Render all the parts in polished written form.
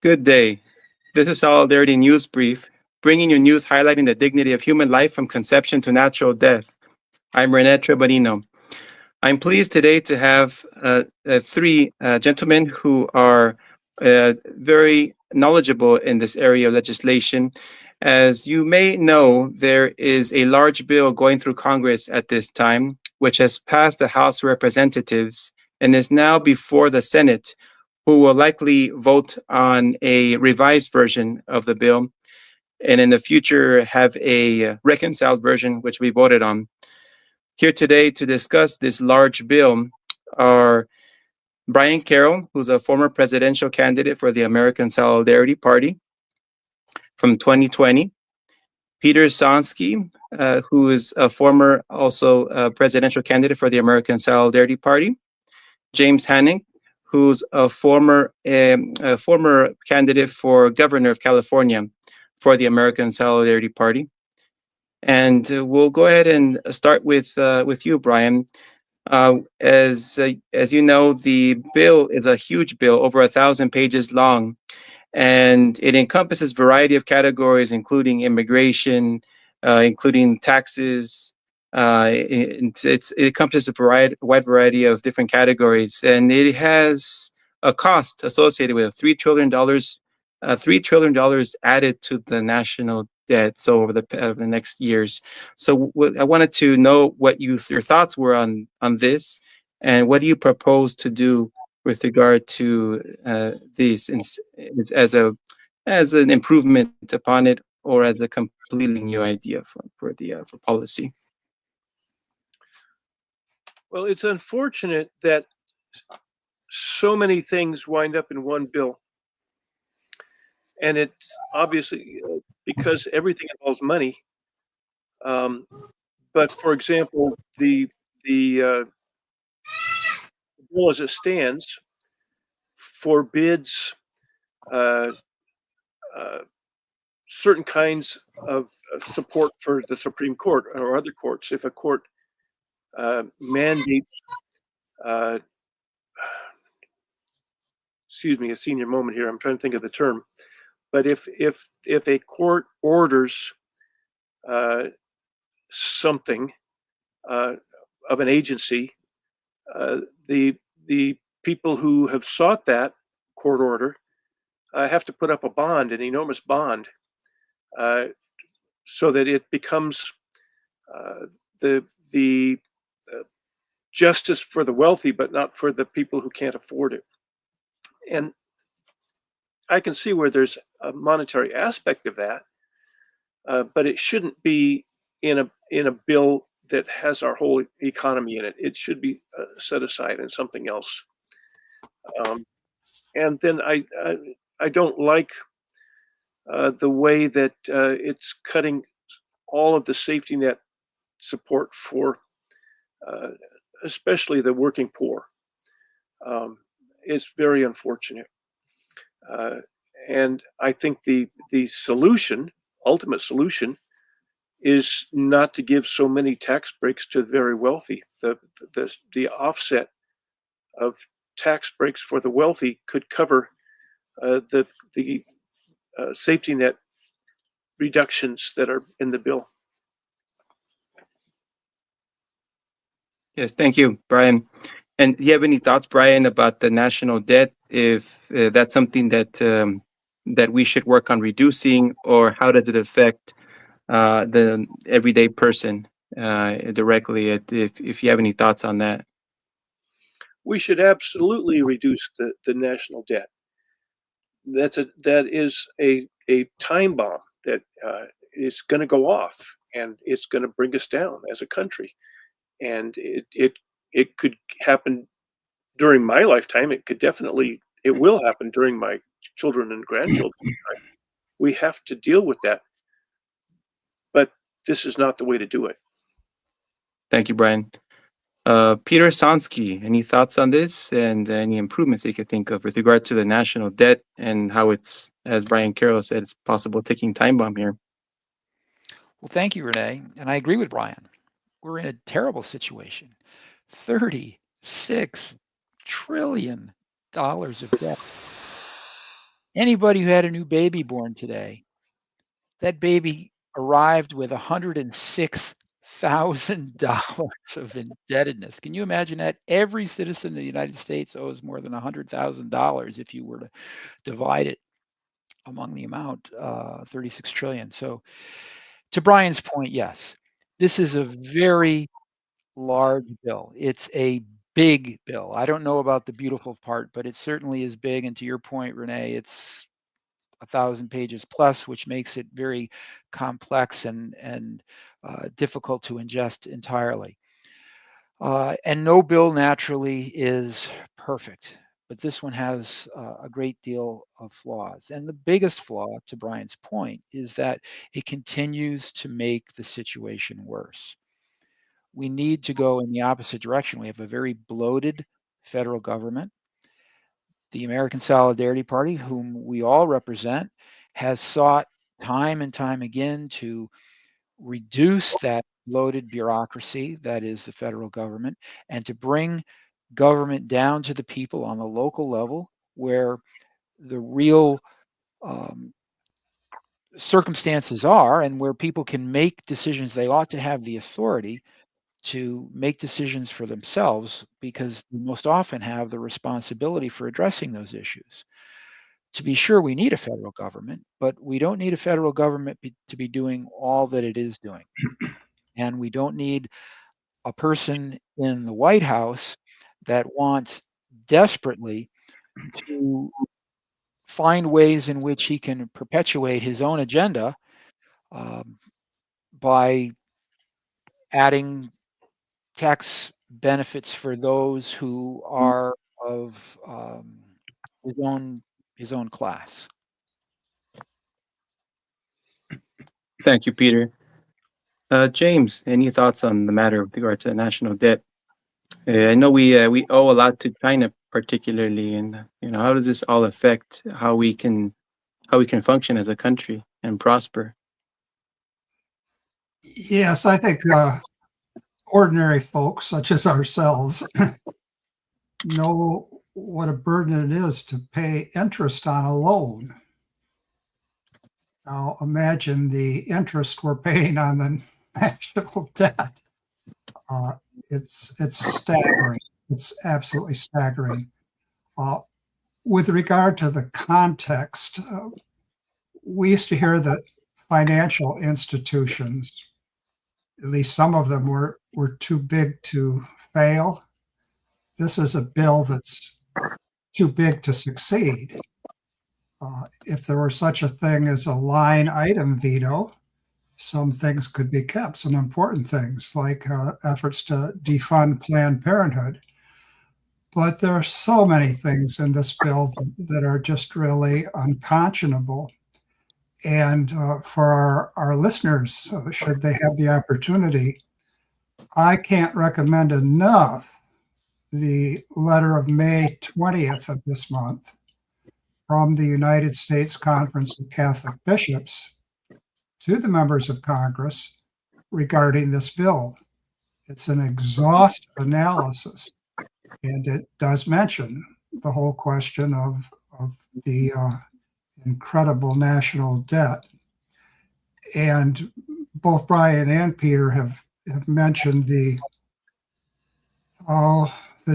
Good day. This is Solidarity News Brief, bringing you news highlighting the dignity of human life from conception to natural death. I'm Rene Trabanino. I'm pleased today to have three gentlemen who are very knowledgeable in this area of legislation. As you may know, there is a large bill going through Congress at this time, which has passed the House of Representatives and is now before the Senate, who will likely vote on a revised version of the bill, and in the future have a reconciled version, which we voted on. Here today to discuss this large bill are Brian Carroll, who's a former presidential candidate for the American Solidarity Party from 2020, Peter Sonski, who is a former also presidential candidate for the American Solidarity Party, James Hanink, who's a former candidate for governor of California for the American Solidarity Party. And we'll go ahead and start with you, Brian. As you know, the bill is a huge bill, over 1,000 pages long, and it encompasses a variety of categories, including immigration, including taxes. It encompasses a wide variety of different categories, and it has a cost associated with $3 trillion, $3 trillion added to the national debt. So over the next years. So I wanted to know what your thoughts were on this, and what do you propose to do with regard to this as an improvement upon it, or as a completely new idea for policy? Well, it's unfortunate that so many things wind up in one bill. And it's obviously because everything involves money. But for example, the bill as it stands forbids certain kinds of support for the Supreme Court or other courts. If a court mandates, excuse me, a senior moment here, I'm trying to think of the term. But if a court orders something of an agency, the people who have sought that court order have to put up a bond, an enormous bond, so that it becomes the justice for the wealthy, but not for the people who can't afford it. And I can see where there's a monetary aspect of that, but it shouldn't be in a bill that has our whole economy in it. It should be set aside in something else. And then I don't like the way that it's cutting all of the safety net support for especially the working poor. It's very unfortunate. And I think the ultimate solution, is not to give so many tax breaks to the very wealthy. The offset of tax breaks for the wealthy could cover the safety net reductions that are in the bill. Yes, thank you, Brian. And do you have any thoughts, Brian, about the national debt? If that's something that we should work on reducing, or how does it affect the everyday person directly? If you have any thoughts on that. We should absolutely reduce the national debt. That is a time bomb that is going to go off, and it's going to bring us down as a country. And it could happen during my lifetime. It will happen during my children and grandchildren. We have to deal with that. But this is not the way to do it. Thank you, Brian. Peter Sonski, any thoughts on this, and any improvements you could think of with regard to the national debt, and how it's, as Brian Carroll said, it's possible ticking time bomb here? Well, thank you, Rene. And I agree with Brian. We're in a terrible situation. $36 trillion of debt. Anybody who had a new baby born today, that baby arrived with $106,000 of indebtedness. Can you imagine that? Every citizen of the United States owes more than $100,000 if you were to divide it among the amount, 36 trillion. So to Brian's point, yes, this is a very large bill. It's a big bill. I don't know about the beautiful part, but it certainly is big. And to your point, Rene, it's 1,000 pages plus, which makes it very complex and difficult to ingest entirely. And no bill naturally is perfect, but this one has a great deal of flaws. And the biggest flaw, to Brian's point, is that it continues to make the situation worse. We need to go in the opposite direction. We have a very bloated federal government. The American Solidarity Party, whom we all represent, has sought time and time again to reduce that bloated bureaucracy that is the federal government and to bring government down to the people on the local level where the real circumstances are and where people can make decisions. They ought to have the authority to make decisions for themselves because they most often have the responsibility for addressing those issues. To be sure, we need a federal government, but we don't need a federal government to be doing all that it is doing. And we don't need a person in the White House that wants desperately to find ways in which he can perpetuate his own agenda by adding tax benefits for those who are of his own class. Thank you, Peter. James, any thoughts on the matter with regard to national debt? I know we owe a lot to China, particularly, and how does this all affect how we can function as a country and prosper? Yes, I think ordinary folks such as ourselves know what a burden it is to pay interest on a loan. Now imagine the interest we're paying on the national debt. It's staggering. It's absolutely staggering. With regard to the context, we used to hear that financial institutions, at least some of them, were too big to fail. This is a bill that's too big to succeed. If there were such a thing as a line item veto, some things could be kept, some important things like efforts to defund Planned Parenthood. But there are so many things in this bill that are just really unconscionable. And for our listeners, should they have the opportunity, I can't recommend enough the letter of May 20th of this month from the United States Conference of Catholic Bishops to the members of Congress regarding this bill. It's an exhaustive analysis, and it does mention the whole question of the incredible national debt. And both Brian and Peter have mentioned the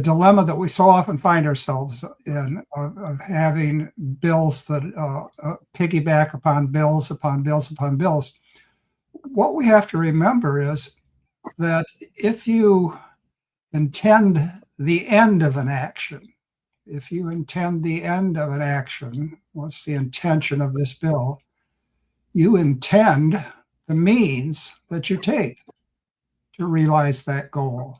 dilemma that we so often find ourselves in of having bills that piggyback upon bills upon bills upon bills. What we have to remember is that if you intend the end of an action, what's the intention of this bill? You intend the means that you take to realize that goal.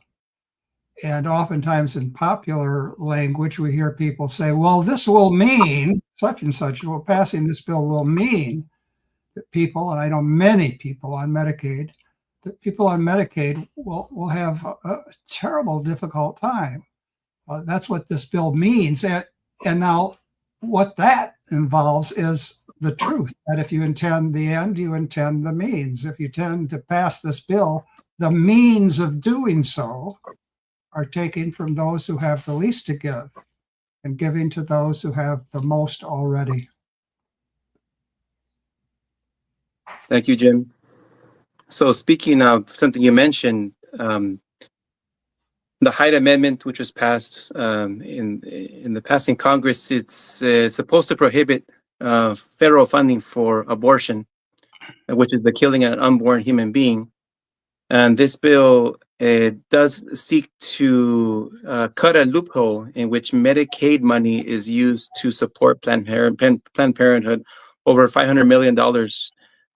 And oftentimes in popular language, we hear people say, well, this will mean such and such. Well, passing this bill will mean that people, and I know many people on Medicaid, that people on Medicaid will have a terrible, difficult time. That's what this bill means. And now what that involves is the truth, that if you intend the end, you intend the means. If you tend to pass this bill, the means of doing so are taken from those who have the least to give and giving to those who have the most already. Thank you, Jim. So speaking of something you mentioned, the Hyde Amendment, which was passed in the passing Congress, it's supposed to prohibit federal funding for abortion, which is the killing of an unborn human being. And this bill does seek to cut a loophole in which Medicaid money is used to support Planned Parenthood. Over $500 million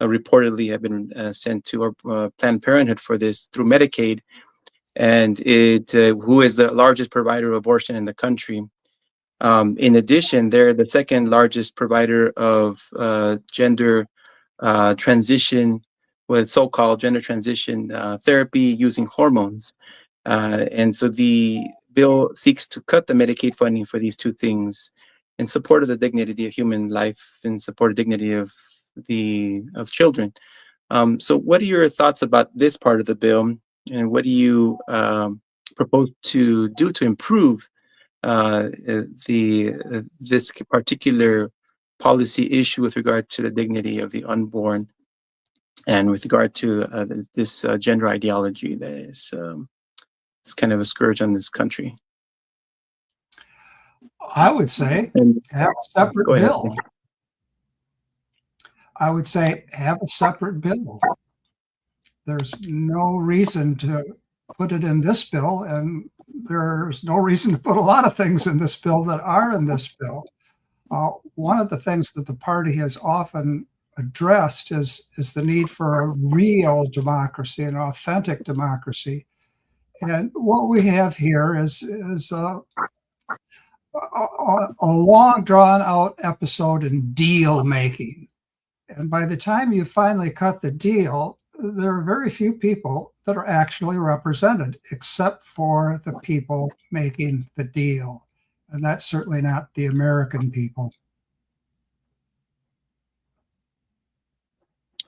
reportedly have been sent to Planned Parenthood for this through Medicaid, and it who is the largest provider of abortion in the country. In addition, they're the second largest provider of gender transition, with so-called gender transition therapy using hormones. And so the bill seeks to cut the Medicaid funding for these two things in support of the dignity of human life, in support of dignity of children. So what are your thoughts about this part of the bill, and what do you propose to do to improve this particular policy issue with regard to the dignity of the unborn, and with regard to this gender ideology that is it's kind of a scourge on this country? I would say And have a separate go ahead. bill. I would say have a separate bill. There's no reason to put it in this bill, and there's no reason to put a lot of things in this bill that are in this bill. One of the things that the party has often addressed is the need for a real democracy, an authentic democracy. And what we have here is a long drawn out episode in deal making. And by the time you finally cut the deal, there are very few people that are actually represented, except for the people making the deal. And that's certainly not the American people.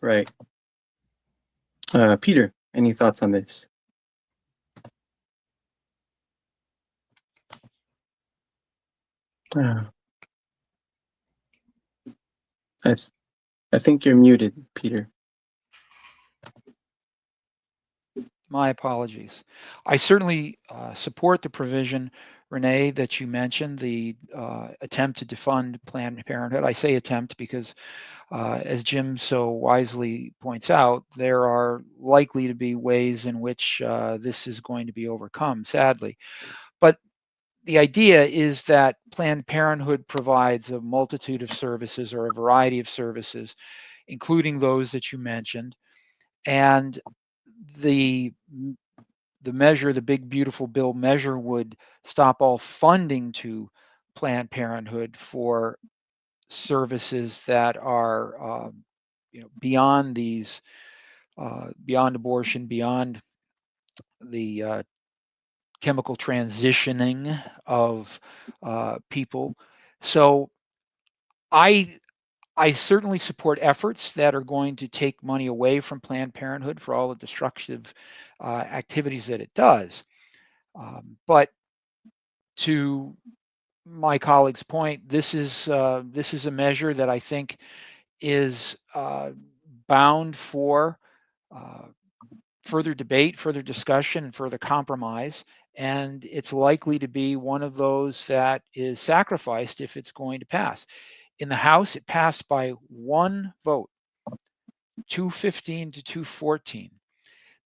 Right. Peter, any thoughts on this? I think you're muted, Peter. My apologies. I certainly support the provision, Rene, that you mentioned, the attempt to defund Planned Parenthood. I say attempt because, as Jim so wisely points out, there are likely to be ways in which this is going to be overcome, sadly. But the idea is that Planned Parenthood provides a multitude of services, or a variety of services, including those that you mentioned. And the measure, the big beautiful bill measure, would stop all funding to Planned Parenthood for services that are beyond these, beyond abortion, beyond the chemical transitioning of people. So I certainly support efforts that are going to take money away from Planned Parenthood for all the destructive activities that it does. But to my colleague's point, this is a measure that I think is bound for further debate, further discussion, and further compromise. And it's likely to be one of those that is sacrificed if it's going to pass. In the House, it passed by one vote, 215 to 214.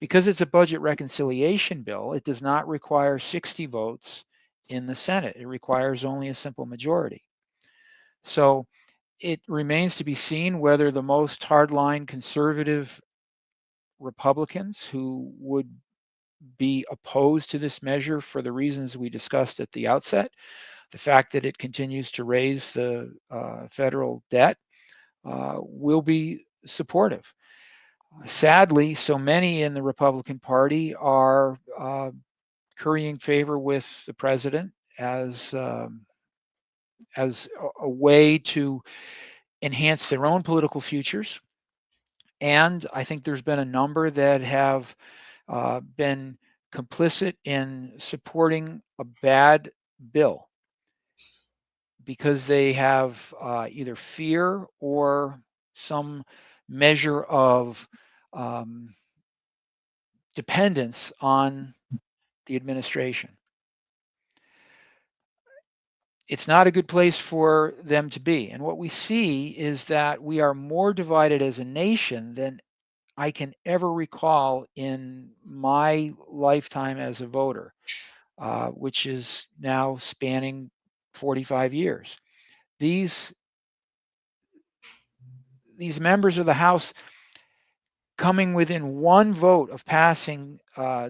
Because it's a budget reconciliation bill, it does not require 60 votes in the Senate. It requires only a simple majority. So it remains to be seen whether the most hardline conservative Republicans who would be opposed to this measure for the reasons we discussed at the outset, the fact that it continues to raise the federal debt, will be supportive. Sadly, so many in the Republican Party are currying favor with the president as a way to enhance their own political futures. And I think there's been a number that have been complicit in supporting a bad bill because they have either fear or some measure of dependence on the administration. It's not a good place for them to be. And what we see is that we are more divided as a nation than I can ever recall in my lifetime as a voter, which is now spanning 45 years. These members of the House coming within one vote of passing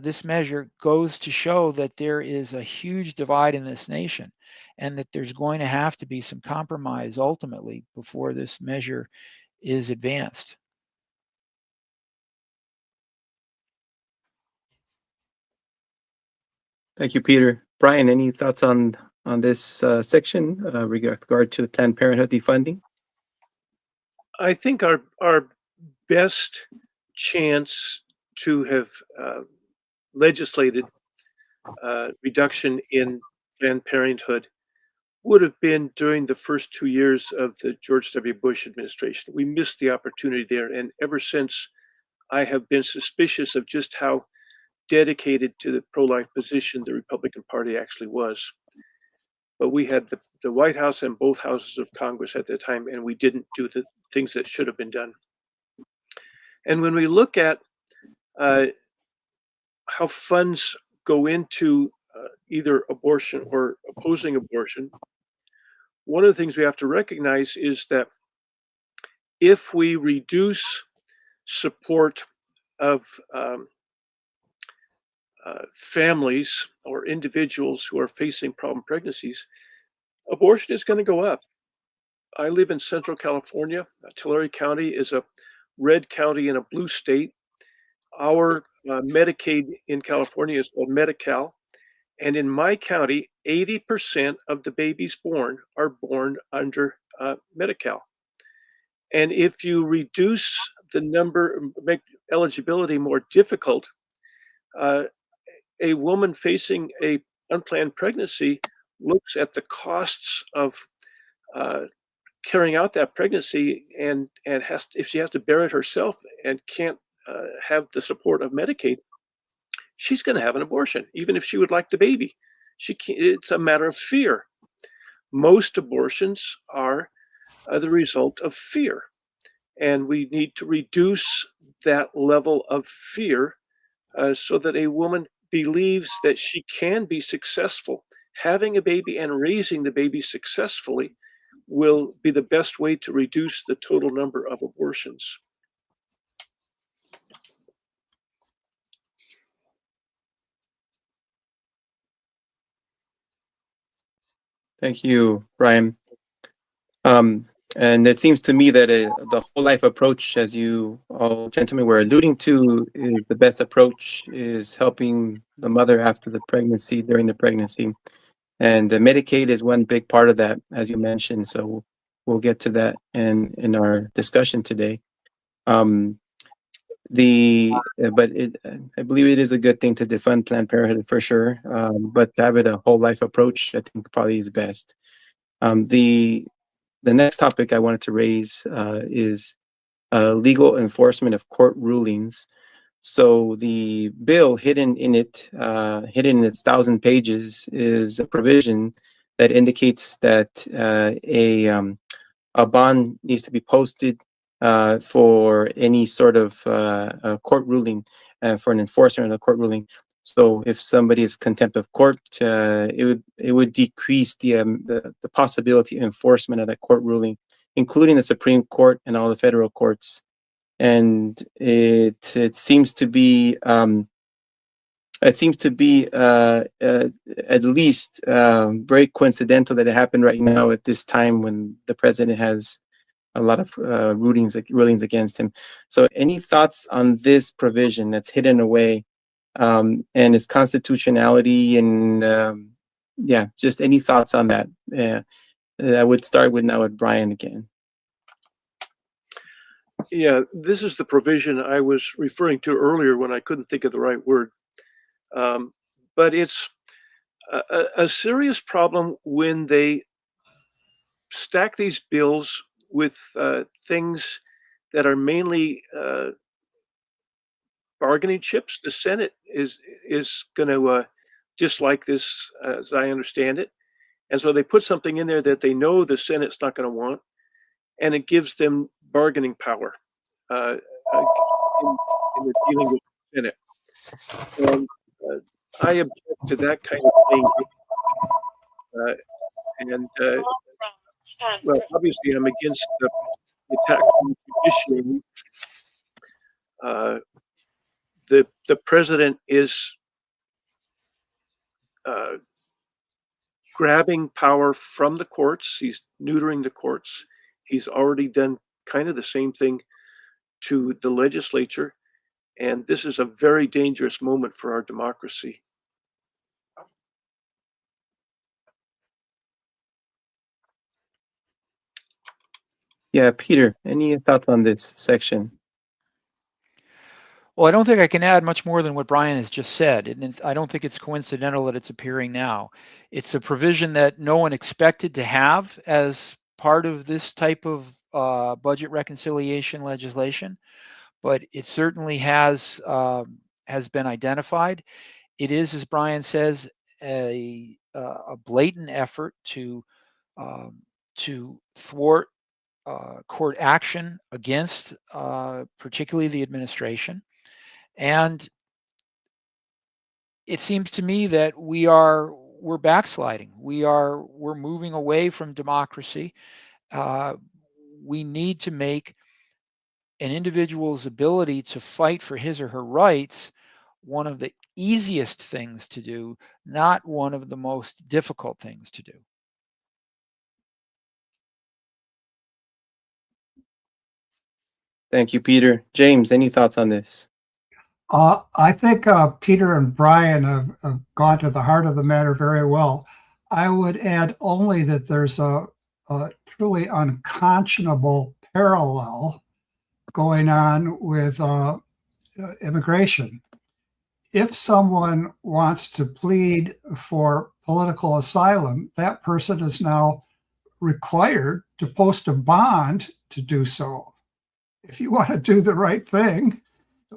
this measure goes to show that there is a huge divide in this nation, and that there's going to have to be some compromise ultimately before this measure is advanced. Thank you, Peter. Brian, any thoughts on this section regard to Planned Parenthood defunding? I think our best chance to have legislated reduction in Planned Parenthood would have been during the first 2 years of the George W. Bush administration. We missed the opportunity there, and ever since, I have been suspicious of just how dedicated to the pro-life position the Republican Party actually was. But we had the White House and both houses of Congress at the time, and we didn't do the things that should have been done. And when we look at how funds go into either abortion or opposing abortion, one of the things we have to recognize is that if we reduce support of families or individuals who are facing problem pregnancies, abortion is going to go up. I live in Central California. Tulare County is a red county in a blue state. Our Medicaid in California is called Medi-Cal. And in my county, 80% of the babies born are born under Medi-Cal. And if you reduce the number, make eligibility more difficult, a woman facing a unplanned pregnancy looks at the costs of carrying out that pregnancy and has if she has to bear it herself and can't have the support of Medicaid, she's going to have an abortion, even if she would like the baby. She can't, it's a matter of fear. Most abortions are the result of fear, and we need to reduce that level of fear so that a woman believes that she can be successful. Having a baby and raising the baby successfully will be the best way to reduce the total number of abortions. Thank you, Brian. And it seems to me that the whole life approach, as you all gentlemen were alluding to, is the best approach, is helping the mother after the pregnancy, during the pregnancy. And Medicaid is one big part of that, as you mentioned. So we'll get to that in our discussion today. But I believe it is a good thing to defund Planned Parenthood for sure. But to have it a whole life approach, I think probably is best. The next topic I wanted to raise is legal enforcement of court rulings. So the bill hidden in its 1,000 pages is a provision that indicates that a bond needs to be posted for any sort of court ruling, for an enforcement of the court ruling. So if somebody is contempt of court, it would decrease the possibility of enforcement of that court ruling, including the Supreme Court and all the federal courts. And it seems to be at least very coincidental that it happened right now at this time when the president has a lot of rulings against him. So any thoughts on this provision that's hidden away and its constitutionality, and just any thoughts on that? I would start with Brian again. Yeah, this is the provision I was referring to earlier when I couldn't think of the right word. But it's a serious problem when they stack these bills with things that are mainly bargaining chips. The Senate is going to dislike this, as I understand it, and so they put something in there that they know the Senate's not going to want, and it gives them bargaining power uh, in the dealing with the Senate. And I object to that kind of thing. Uh, and well, obviously, I'm against the attack on the judiciary. The president is grabbing power from the courts. He's neutering the courts. He's already done kind of the same thing to the legislature. And this is a very dangerous moment for our democracy. Yeah, Peter, any thoughts on this section? Well, I don't think I can add much more than what Brian has just said. And I don't think it's coincidental that it's appearing now. It's a provision that no one expected to have as part of this type of budget reconciliation legislation, but it certainly has been identified. It is, as Brian says, a blatant effort to thwart court action against particularly the administration. And it seems to me that we're backsliding. We're moving away from democracy. We need to make an individual's ability to fight for his or her rights one of the easiest things to do, not one of the most difficult things to do. Thank you, Peter. James, any thoughts on this? I think Peter and Brian have gone to the heart of the matter very well. I would add only that there's a truly unconscionable parallel going on with immigration. If someone wants to plead for political asylum, that person is now required to post a bond to do so. If you want to do the right thing,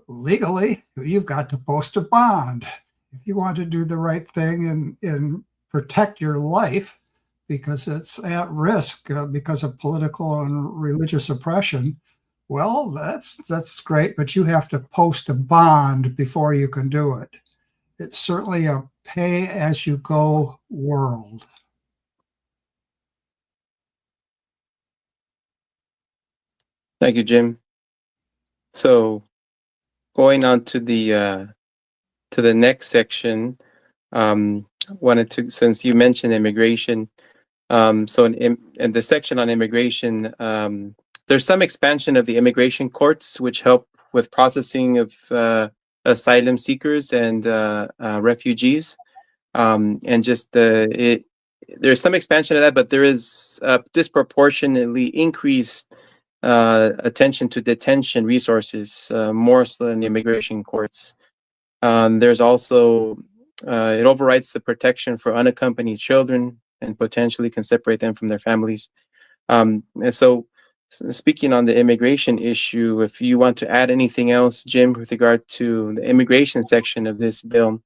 legally, you've got to post a bond. If you want to do the right thing and protect your life because it's at risk because of political and religious oppression, well, that's great, but you have to post a bond before you can do it. It's certainly a pay-as-you-go world. Thank you, Jim. So, going on to the next section, wanted to, since you mentioned immigration, so in the section on immigration, there's some expansion of the immigration courts, which help with processing of asylum seekers and refugees, and just there's some expansion of that, but there is disproportionately increased attention to detention resources, more so in the immigration courts. There's also it overrides the protection for unaccompanied children and potentially can separate them from their families. And so, speaking on the immigration issue, if you want to add anything else, Jim, with regard to the immigration section of this bill,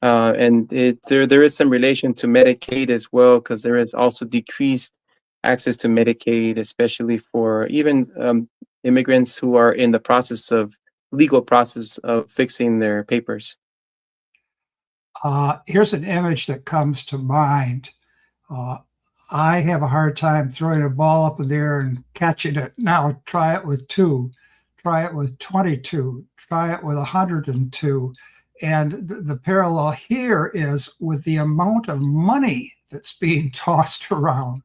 and there is some relation to Medicaid as well, because there is also decreased access to Medicaid, especially for even immigrants who are in the legal process of fixing their papers. Here's an image that comes to mind. I have a hard time throwing a ball up in the air and catching it. Now try it with 2, try it with 22, try it with 102. And the parallel here is with the amount of money that's being tossed around.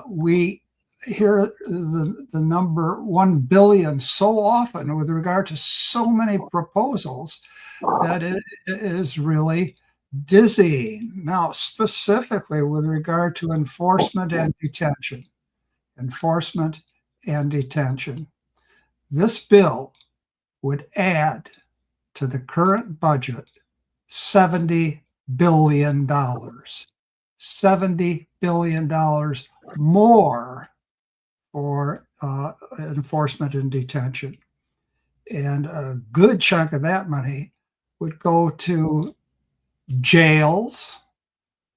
We hear the number 1 billion so often with regard to so many proposals that it is really dizzying. Now, specifically with regard to enforcement and detention, this bill would add to the current budget $70 billion. $70 billion more for enforcement and detention. And a good chunk of that money would go to jails,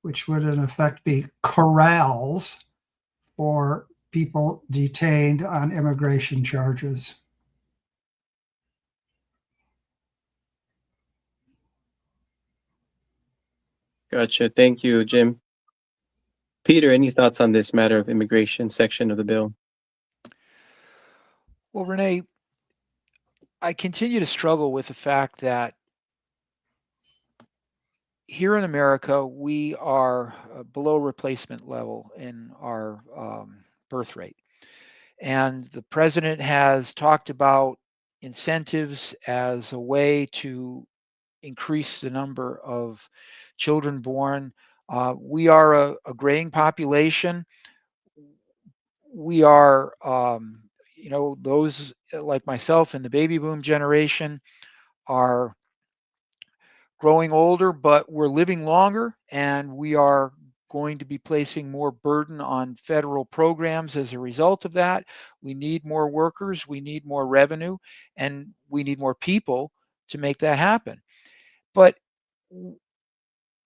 which would in effect be corrals for people detained on immigration charges. Gotcha. Thank you, Jim. Peter, any thoughts on this matter of immigration section of the bill? Well, Rene, I continue to struggle with the fact that here in America, we are below replacement level in our birth rate. And the president has talked about incentives as a way to increase the number of children born. We are a graying population. We are, those like myself and the baby boom generation are growing older, but we're living longer, and we are going to be placing more burden on federal programs as a result of that. We need more workers, we need more revenue, and we need more people to make that happen. But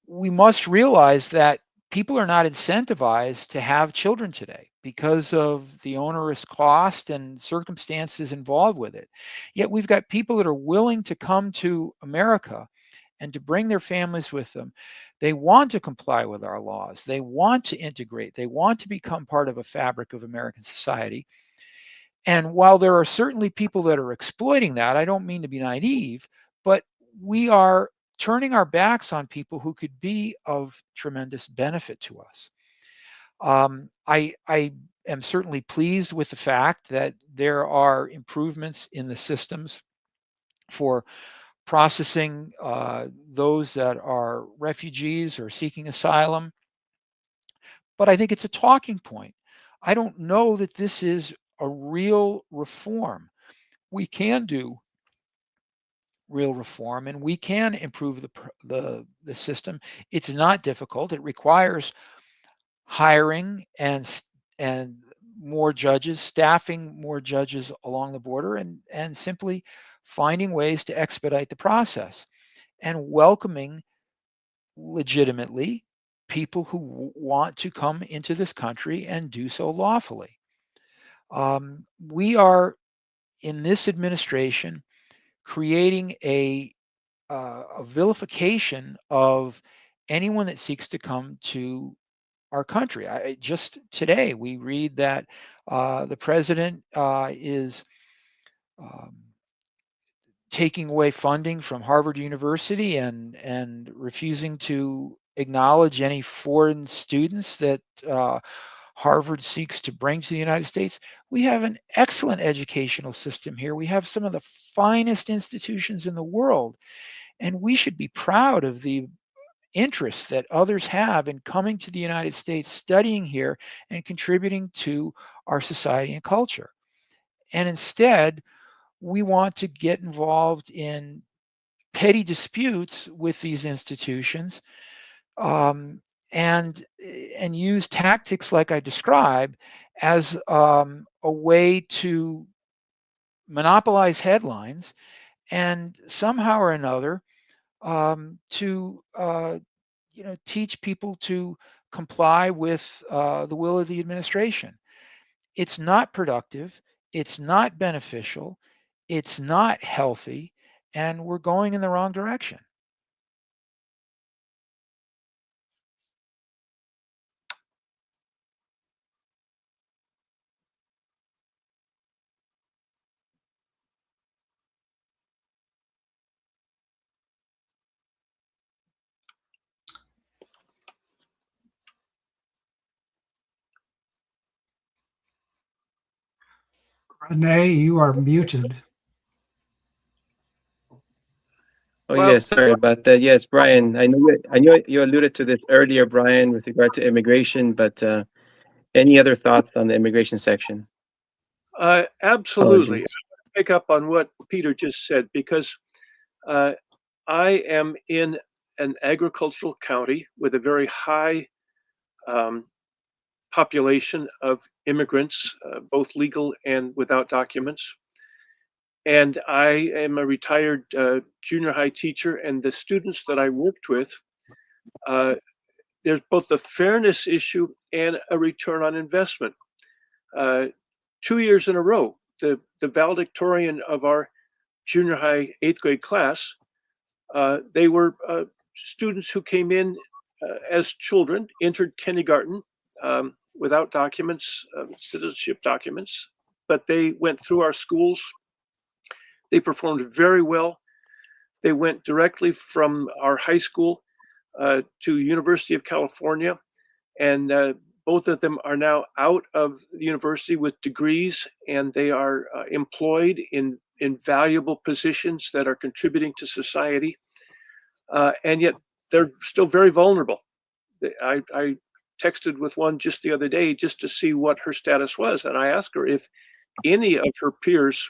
we must realize that people are not incentivized to have children today because of the onerous cost and circumstances involved with it. Yet we've got people that are willing to come to America and to bring their families with them. They want to comply with our laws. They want to integrate. They want to become part of a fabric of American society. And while there are certainly people that are exploiting that, I don't mean to be naive, but we are turning our backs on people who could be of tremendous benefit to us. I am certainly pleased with the fact that there are improvements in the systems for processing those that are refugees or seeking asylum. But I think it's a talking point. I don't know that this is a real reform. We can do real reform and we can improve the system. It's not difficult. It requires hiring and more judges, staffing more judges along the border, and simply finding ways to expedite the process and welcoming legitimately people who want to come into this country and do so lawfully. We are in this administration creating a vilification of anyone that seeks to come to our country. Just today, we read that the president is um, taking away funding from Harvard University and refusing to acknowledge any foreign students that Harvard seeks to bring to the United States. We have an excellent educational system here. We have some of the finest institutions in the world, and we should be proud of the interests that others have in coming to the United States, studying here, and contributing to our society and culture. And instead, we want to get involved in petty disputes with these institutions um, and use tactics like I described as a way to monopolize headlines and somehow or another to teach people to comply with the will of the administration. It's not productive. It's not beneficial. It's not healthy, and we're going in the wrong direction. Rene, you are muted. Oh, Well, yes, sorry about that. Yes, Brian, I know you alluded to this earlier, Brian, with regard to immigration, but any other thoughts on the immigration section? absolutely. Apologies. Pick up on what Peter just said because I am in an agricultural county with a very high population of immigrants, both legal and without documents. And I am a retired junior high teacher, and the students that I worked with, there's both a fairness issue and a return on investment. 2 years in a row, the valedictorian of our junior high 8th grade class, they were students who came in as children, entered kindergarten without documents, citizenship documents, but they went through our schools. They performed very well. They went directly from our high school to University of California, and both of them are now out of the university with degrees, and they are employed in valuable positions that are contributing to society. And yet they're still very vulnerable. I texted with one just the other day just to see what her status was, and I asked her if any of her peers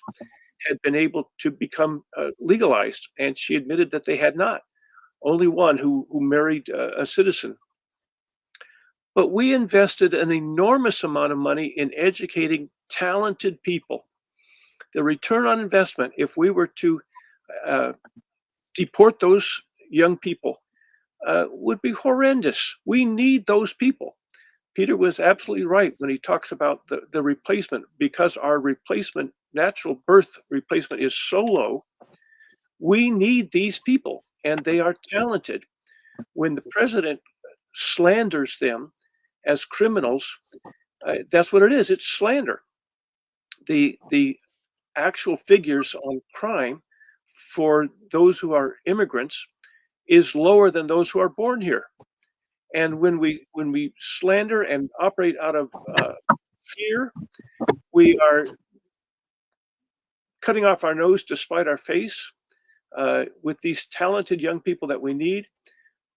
had been able to become legalized, and she admitted that they had not. Only one who married a citizen. But we invested an enormous amount of money in educating talented people. The return on investment, if we were to deport those young people, would be horrendous. We need those people. Peter was absolutely right when he talks about the replacement, because our replacement, natural birth replacement, is so low. We need these people, and they are talented. When the president slanders them as criminals, that's what it is. It's slander. The actual figures on crime for those who are immigrants is lower than those who are born here. And when we slander and operate out of fear, we are cutting off our nose to spite our face with these talented young people that we need.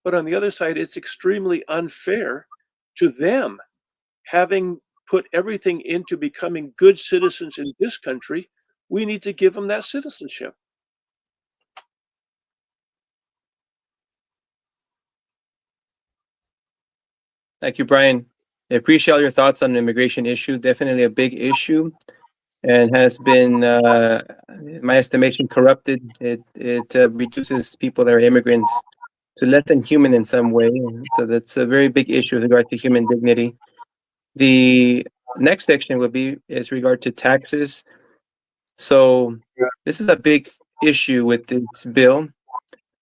But on the other side, it's extremely unfair to them, having put everything into becoming good citizens in this country. We need to give them that citizenship. Thank you, Brian. I appreciate all your thoughts on the immigration issue. Definitely a big issue, and has been, in my estimation, corrupted. It reduces people that are immigrants to less than human in some way. So that's a very big issue with regard to human dignity. The next section will be is regard to taxes. So this is a big issue with this bill.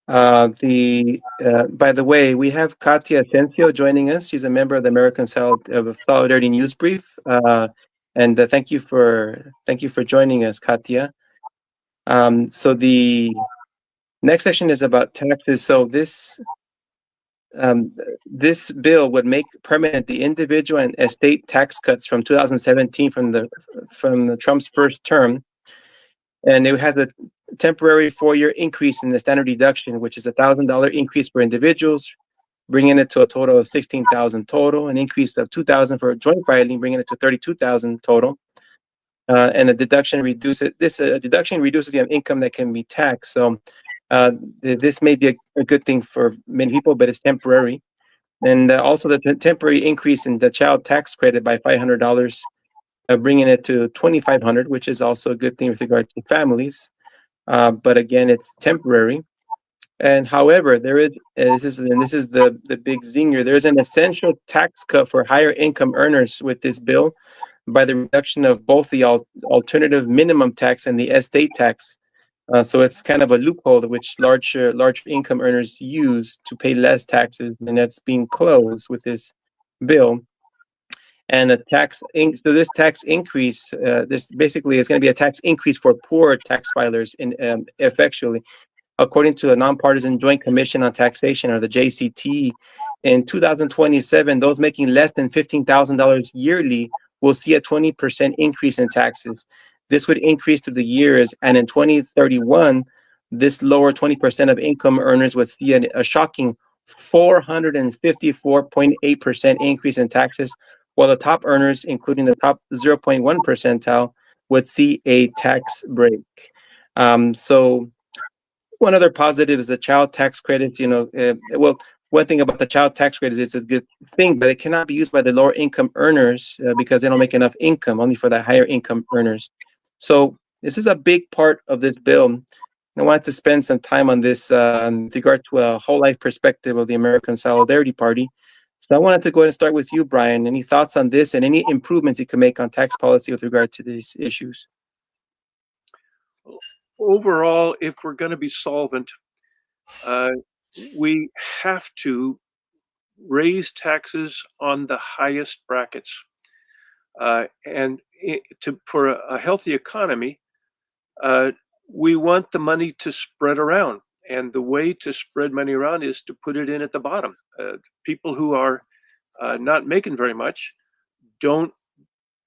By the way, we have Katia Asencio joining us. She's a member of the American Solidarity News Brief, and thank you for joining us, Katia. So the next section is about taxes. So this bill would make permanent the individual and estate tax cuts from 2017 from the Trump's first term, and it has a temporary 4-year increase in the standard deduction, which is $1,000 increase for individuals, bringing it to a total of $16,000 total, an increase of $2,000 for joint filing, bringing it to $32,000 total. And the deduction reduces the income that can be taxed. So this may be a good thing for many people, but it's temporary. And also the temporary increase in the child tax credit by $500, bringing it to $2,500, which is also a good thing with regard to families. But again, it's temporary. And however, there is this is the big zinger. There is an essential tax cut for higher income earners with this bill by the reduction of both the alternative minimum tax and the estate tax. So it's kind of a loophole which large income earners use to pay less taxes, and that's being closed with this bill. And so this tax increase, this basically is going to be a tax increase for poor tax filers effectually. According to the Nonpartisan Joint Commission on Taxation, or the JCT, in 2027, those making less than $15,000 yearly will see a 20% increase in taxes. This would increase through the years, and in 2031, this lower 20% of income earners would see a shocking 454.8% increase in taxes, while the top earners, including the top 0.1 percentile, would see a tax break. So one other positive is the child tax credits. one thing about the child tax credit is it's a good thing, but it cannot be used by the lower income earners because they don't make enough income, only for the higher income earners. So this is a big part of this bill. I wanted to spend some time on this with regard to a whole life perspective of the American Solidarity Party. So I wanted to go ahead and start with you, Brian. Any thoughts on this and any improvements you can make on tax policy with regard to these issues? Overall, if we're going to be solvent, we have to raise taxes on the highest brackets. For a healthy economy, we want the money to spread around. And the way to spread money around is to put it in at the bottom. People who are not making very much don't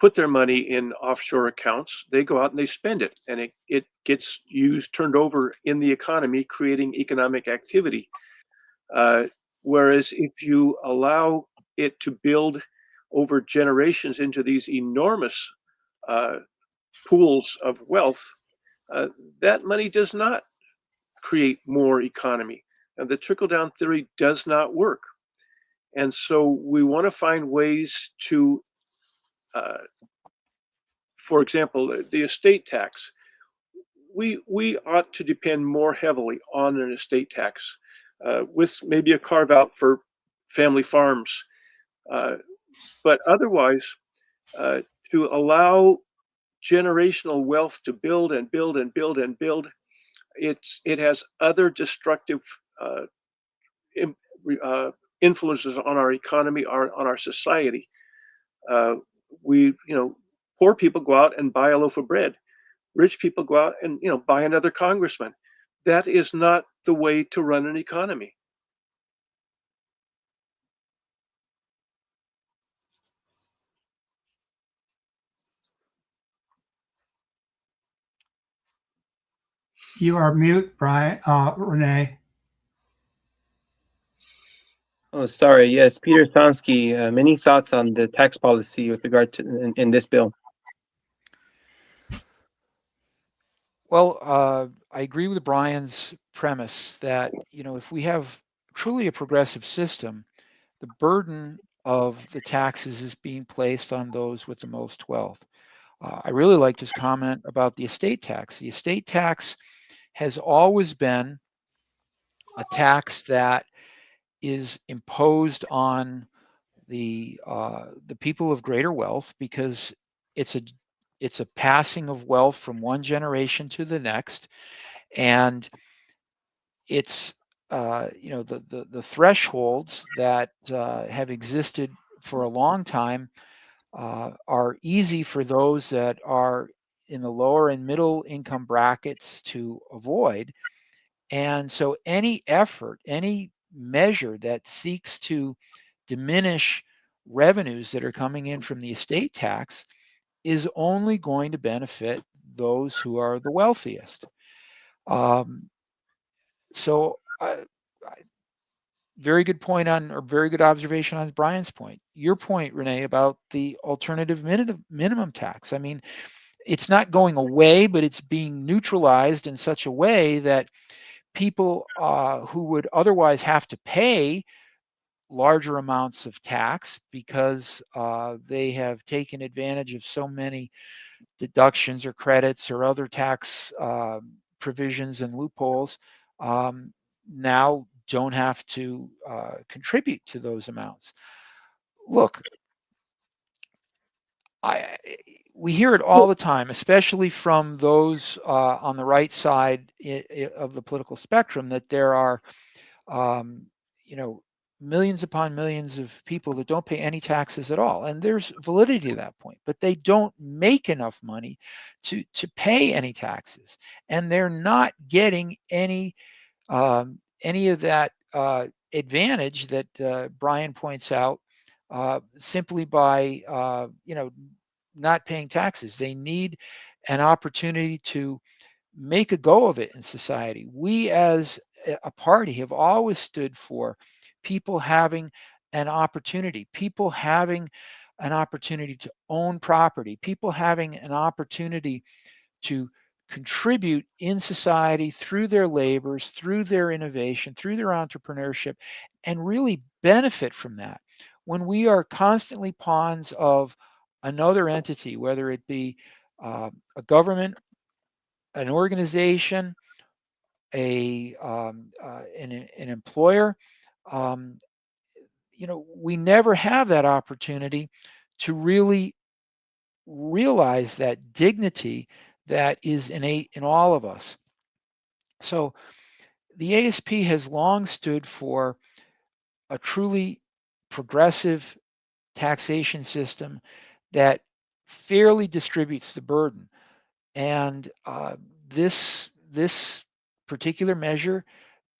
put their money in offshore accounts. They go out and they spend it, and it gets turned over in the economy, creating economic activity. Whereas if you allow it to build over generations into these enormous pools of wealth, that money does not create more economy. And the trickle-down theory does not work. And so we want to find ways to, for example, the estate tax. We ought to depend more heavily on an estate tax, with maybe a carve out for family farms. But otherwise, to allow generational wealth to build and build and build and build, it has other destructive influences on our economy, on our society. Poor people go out and buy a loaf of bread. Rich people go out and buy another congressman. That is not the way to run an economy. You are mute, Brian, Rene. Oh, sorry. Yes, Peter Sonski. Any thoughts on the tax policy with regard to in this bill? Well, I agree with Brian's premise that, if we have truly a progressive system, the burden of the taxes is being placed on those with the most wealth. I really liked his comment about the estate tax. The estate tax has always been a tax that is imposed on the people of greater wealth because it's a passing of wealth from one generation to the next, and it's the thresholds that have existed for a long time are easy for those that are in the lower and middle income brackets to avoid. And so any effort, any measure that seeks to diminish revenues that are coming in from the estate tax is only going to benefit those who are the wealthiest. So very good point or very good observation on Brian's point. Your point, Rene, about the alternative minimum tax. I mean, it's not going away, but it's being neutralized in such a way that people who would otherwise have to pay larger amounts of tax because they have taken advantage of so many deductions or credits or other tax provisions and loopholes, now don't have to contribute to those amounts. Look, we hear it all the time, especially from those on the right side of the political spectrum, that there are, millions upon millions of people that don't pay any taxes at all, and there's validity to that point. But they don't make enough money to pay any taxes, and they're not getting any of that advantage that Brian points out simply by not paying taxes. They need an opportunity to make a go of it in society. We as a party have always stood for people having an opportunity, people having an opportunity to own property, people having an opportunity to contribute in society through their labors, through their innovation, through their entrepreneurship, and really benefit from that. When we are constantly pawns of another entity, whether it be a government, an organization, an employer, um, we never have that opportunity to really realize that dignity that is innate in all of us. So the ASP has long stood for a truly progressive taxation system that fairly distributes the burden. And this particular measure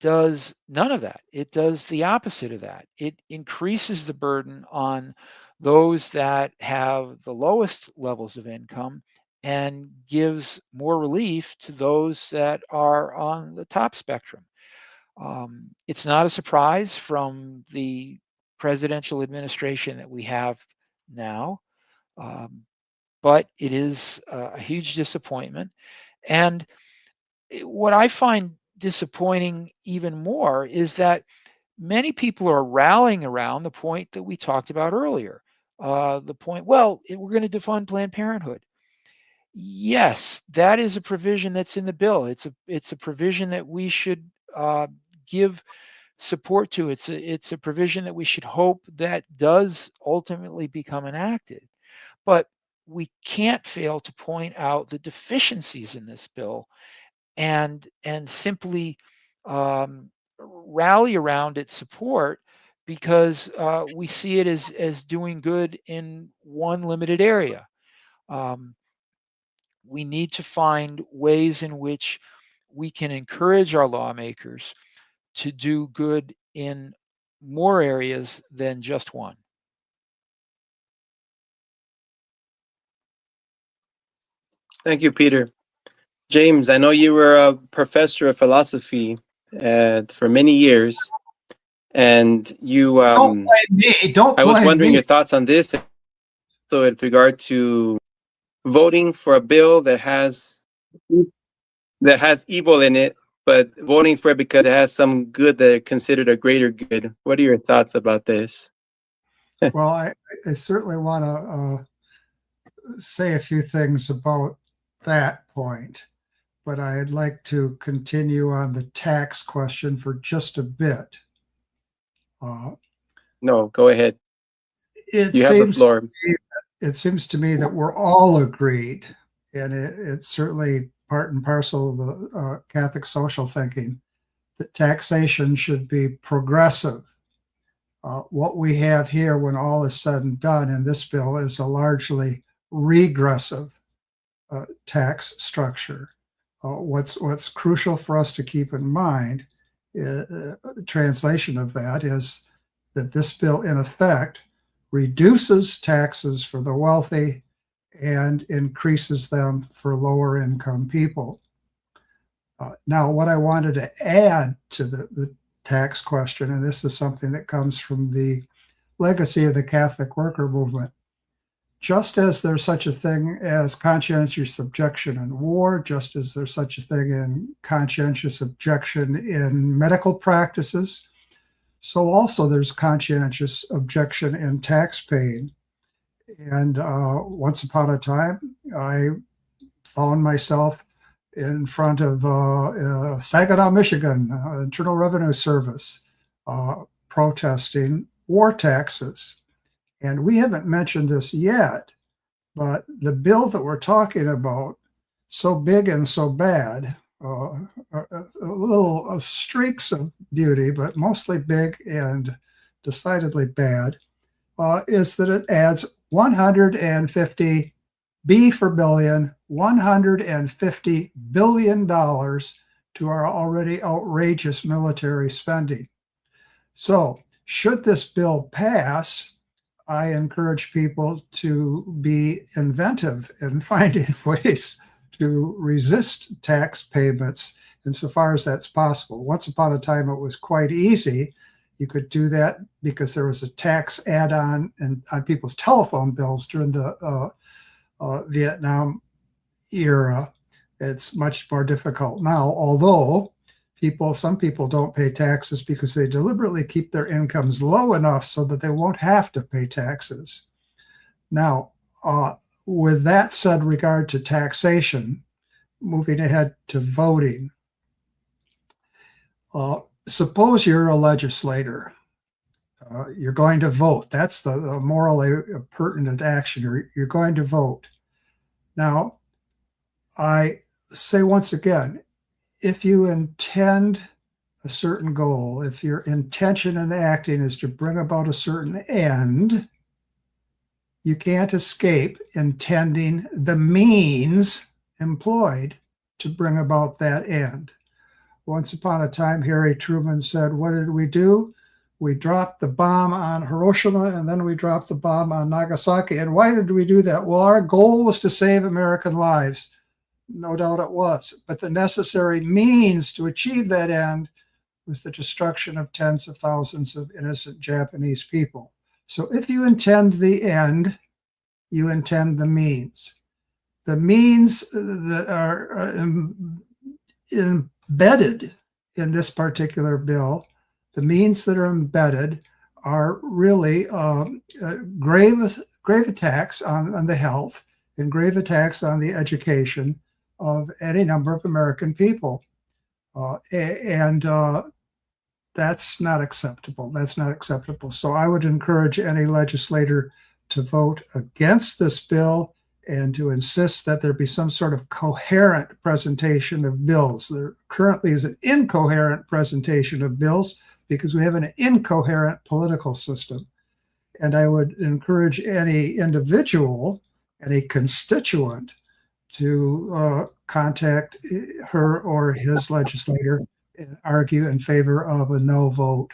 does none of that. It does the opposite of that. It increases the burden on those that have the lowest levels of income and gives more relief to those that are on the top spectrum. It's not a surprise from the presidential administration that we have now, um, but it is a huge disappointment. And what I find disappointing even more is that many people are rallying around the point that we talked about earlier. The point, well, we're going to defund Planned Parenthood. Yes, that is a provision that's in the bill. It's a provision that we should give support to. It's a provision that we should hope that does ultimately become enacted. But we can't fail to point out the deficiencies in this bill and simply rally around its support because we see it as doing good in one limited area. Um, we need to find ways in which we can encourage our lawmakers to do good in more areas than just one. Thank you, Peter. James, I know you were a professor of philosophy for many years, and you. Don't blame me. Don't I was blame wondering me. your thoughts on this. So, with regard to voting for a bill that has evil in it, but voting for it because it has some good that are considered a greater good. What are your thoughts about this? Well, I certainly want to say a few things about that point, but I'd like to continue on the tax question for just a bit. No, go ahead. It You have the seems floor. it seems to me that we're all agreed, and it's certainly part and parcel of the Catholic social thinking, that taxation should be progressive. What we have here, when all is said and done in this bill, is a largely regressive tax structure. What's crucial for us to keep in mind, translation of that is that this bill, in effect, reduces taxes for the wealthy and increases them for lower income people. Now, what I wanted to add to the tax question, and this is something that comes from the legacy of the Catholic worker movement. Just as there's such a thing as conscientious objection in war, just as there's such a thing in conscientious objection in medical practices, so also there's conscientious objection in tax paying. And once upon a time, I found myself in front of Saginaw, Michigan, Internal Revenue Service, protesting war taxes. And we haven't mentioned this yet, but the bill that we're talking about, so big and so bad, a little streaks of beauty, but mostly big and decidedly bad, is that it adds 150 B for billion, $150 billion to our already outrageous military spending. So, should this bill pass, I encourage people to be inventive in finding ways to resist tax payments insofar as that's possible. Once upon a time, it was quite easy. You could do that because there was a tax add-on on people's telephone bills during the Vietnam era It's much more difficult now, although some people don't pay taxes because they deliberately keep their incomes low enough so that they won't have to pay taxes. Now, with that said, regard to taxation, moving ahead to voting, suppose you're a legislator. You're going to vote. That's the morally pertinent action. You're going to vote. Now, I say once again, if you intend a certain goal, if your intention in acting is to bring about a certain end, you can't escape intending the means employed to bring about that end. Once upon a time, Harry Truman said, what did we do? We dropped the bomb on Hiroshima, and then we dropped the bomb on Nagasaki. And why did we do that? Well, our goal was to save American lives. No doubt it was. But the necessary means to achieve that end was the destruction of tens of thousands of innocent Japanese people. So if you intend the end, you intend the means. The means that are embedded in this particular bill, the means that are embedded are really grave attacks on the health and grave attacks on the education of any number of American people. That's not acceptable. That's not acceptable. So I would encourage any legislator to vote against this bill and to insist that there be some sort of coherent presentation of bills. There currently is an incoherent presentation of bills because we have an incoherent political system. And I would encourage any individual, any constituent, to contact her or his legislator and argue in favor of a no vote.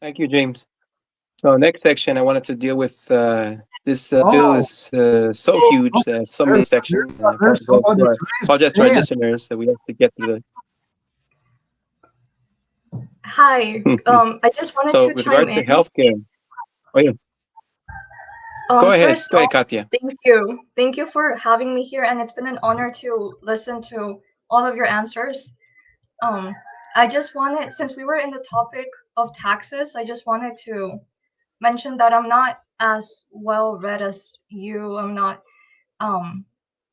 Thank you, James. So next section, I wanted to deal with this bill is so huge. There's so many sections. I apologize to our listeners that we have to get to the. Hi. I just wanted So to with chime regard to in. healthcare, go ahead. First Go ahead, off, Katya. Thank you. Thank you for having me here, and it's been an honor to listen to all of your answers. I just wanted, since we were in the topic of taxes, I just wanted to mention that I'm not as well read as you. I'm not an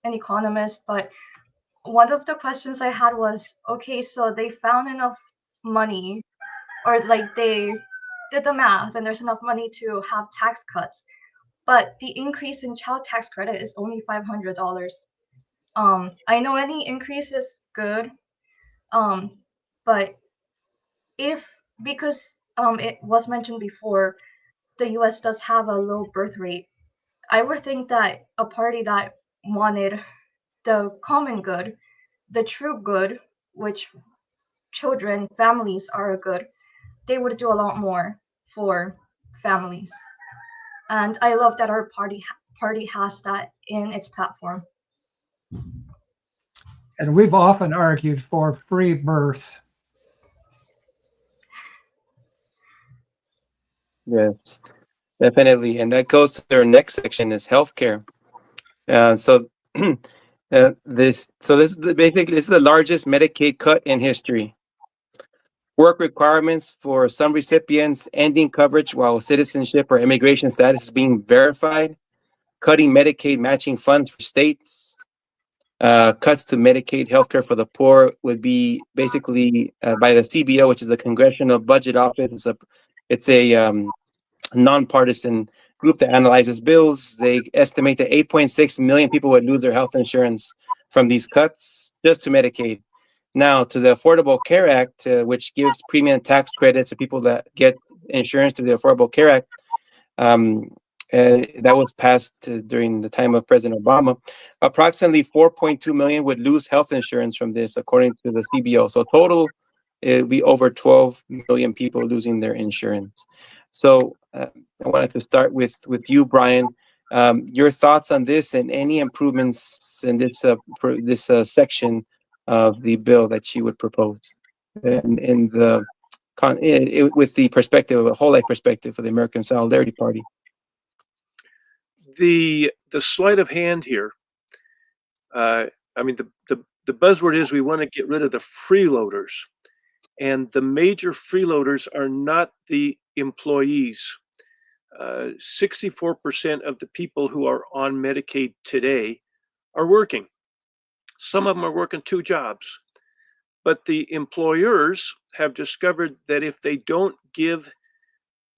economist, but one of the questions I had was, okay, so they found enough money, or like they did the math and there's enough money to have tax cuts, but the increase in child tax credit is only $500. I know any increase is good, but because it was mentioned before, the US does have a low birth rate. I would think that a party that wanted the common good, the true good, which children, families are a good, they would do a lot more for families. And I love that our party has that in its platform. And we've often argued for free birth. Yes, definitely. And that goes to their next section is healthcare. So this is basically the largest Medicaid cut in history. Work requirements for some recipients, ending coverage while citizenship or immigration status is being verified, cutting Medicaid matching funds for states, cuts to Medicaid healthcare for the poor would be basically by the CBO, which is the Congressional Budget Office. It's a nonpartisan group that analyzes bills. They estimate that 8.6 million people would lose their health insurance from these cuts just to Medicaid. Now, to the Affordable Care Act, which gives premium tax credits to people that get insurance through the Affordable Care Act, that was passed during the time of President Obama. Approximately 4.2 million would lose health insurance from this, according to the CBO. So total, it would be over 12 million people losing their insurance. So I wanted to start with you, Brian. Your thoughts on this and any improvements in this section of the bill that you would propose, and with the perspective of a whole life perspective for the American Solidarity Party. The sleight of hand here. I mean, the buzzword is we want to get rid of the freeloaders, and the major freeloaders are not the employees. 64% of the people who are on Medicaid today are working. Some of them are working 2 jobs. But the employers have discovered that if they don't give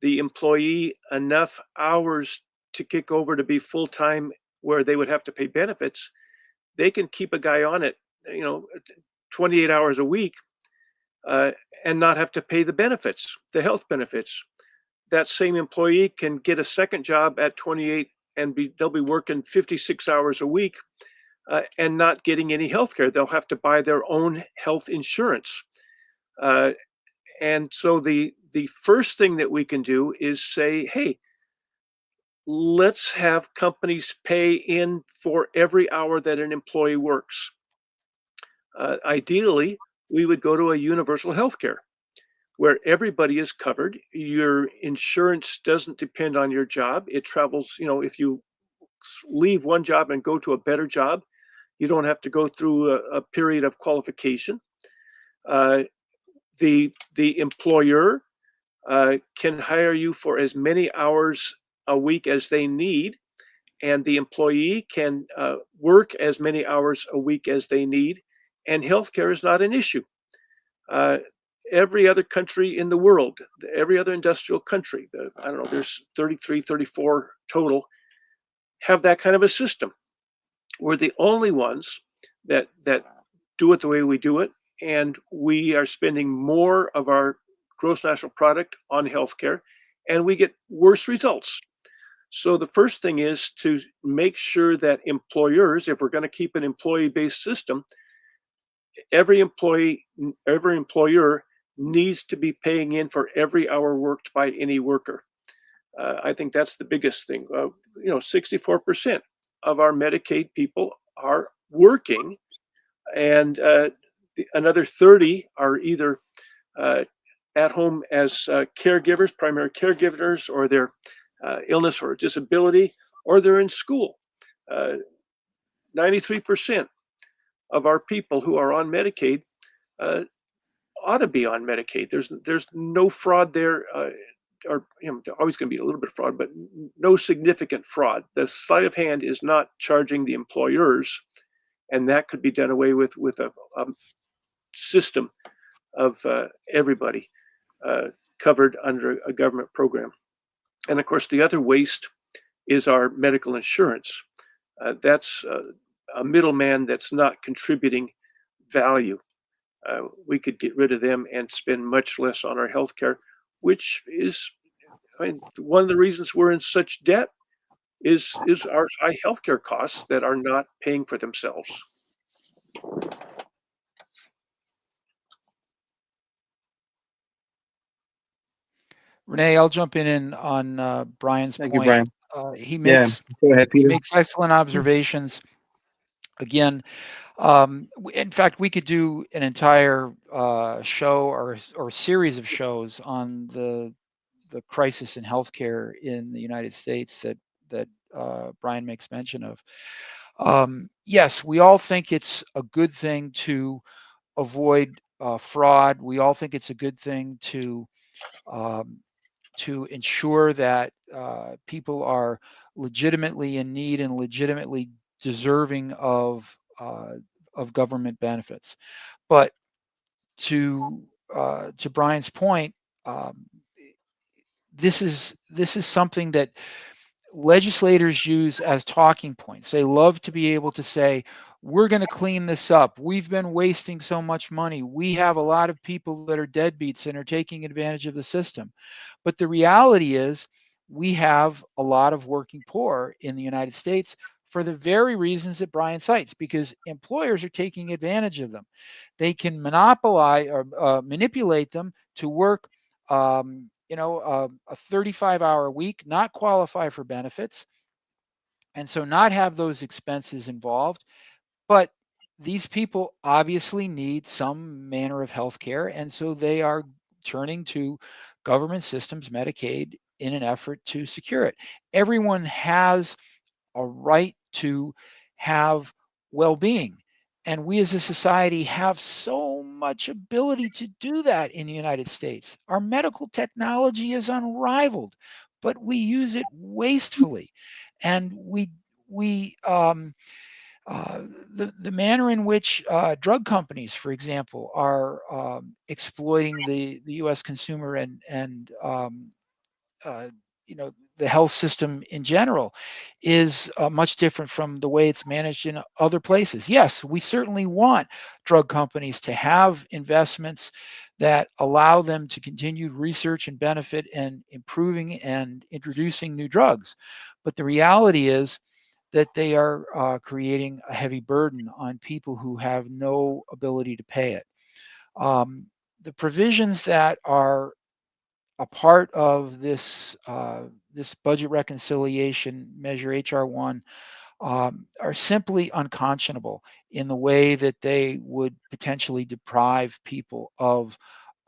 the employee enough hours to kick over to be full-time where they would have to pay benefits, they can keep a guy on it, 28 hours a week, and not have to pay the benefits, the health benefits. That same employee can get a second job at 28 and they'll be working 56 hours a week and not getting any health care. They'll have to buy their own health insurance. And so the first thing that we can do is say, hey, let's have companies pay in for every hour that an employee works. Ideally, we would go to a universal health care where everybody is covered. Your insurance doesn't depend on your job. It travels, if you leave one job and go to a better job, you don't have to go through a period of qualification. The employer can hire you for as many hours a week as they need, and the employee can work as many hours a week as they need, and healthcare is not an issue. Every other country in the world, every other industrial country, I don't know, there's 33, 34 total, have that kind of a system. We're the only ones that do it the way we do it, and we are spending more of our gross national product on healthcare, and we get worse results. So the first thing is to make sure that employers, if we're going to keep an employee-based system, every employer needs to be paying in for every hour worked by any worker. I think that's the biggest thing. 64% of our Medicaid people are working, and another 30 are either at home as caregivers, primary caregivers, or they're illness or disability, or they're in school. 93% of our people who are on Medicaid ought to be on Medicaid. There's no fraud there, or there's always going to be a little bit of fraud, but no significant fraud. The sleight of hand is not charging the employers, and that could be done away with a system of everybody covered under a government program. And of course, the other waste is our medical insurance. That's a middleman that's not contributing value. We could get rid of them and spend much less on our healthcare, which is, one of the reasons we're in such debt is our high healthcare costs that are not paying for themselves. Rene, I'll jump in on Brian's Thank point. you, Brian. He Yeah, makes go ahead, he Peter. makes excellent observations. Again, in fact, we could do an entire show or series of shows on the crisis in healthcare in the United States that Brian makes mention of. Yes, we all think it's a good thing to avoid fraud. We all think it's a good thing to ensure that people are legitimately in need and legitimately deserving of government benefits. But to Brian's point, this is something that legislators use as talking points. They love to be able to say, we're going to clean this up. We've been wasting so much money. We have a lot of people that are deadbeats and are taking advantage of the system. But the reality is we have a lot of working poor in the United States for the very reasons that Brian cites, because employers are taking advantage of them. They can monopolize or manipulate them to work a 35-hour week, not qualify for benefits, and so not have those expenses involved. But these people obviously need some manner of health care, and so they are turning to government systems, Medicaid, in an effort to secure it. Everyone has a right to have well-being. And we as a society have so much ability to do that in the United States. Our medical technology is unrivaled, but we use it wastefully. And the manner in which drug companies, for example, are exploiting the U.S. consumer and uh, the health system in general is much different from the way it's managed in other places. Yes, we certainly want drug companies to have investments that allow them to continue research and benefit and improving and introducing new drugs. But the reality is that they are creating a heavy burden on people who have no ability to pay it. The provisions that are a part of this budget reconciliation measure HR1 are simply unconscionable in the way that they would potentially deprive people of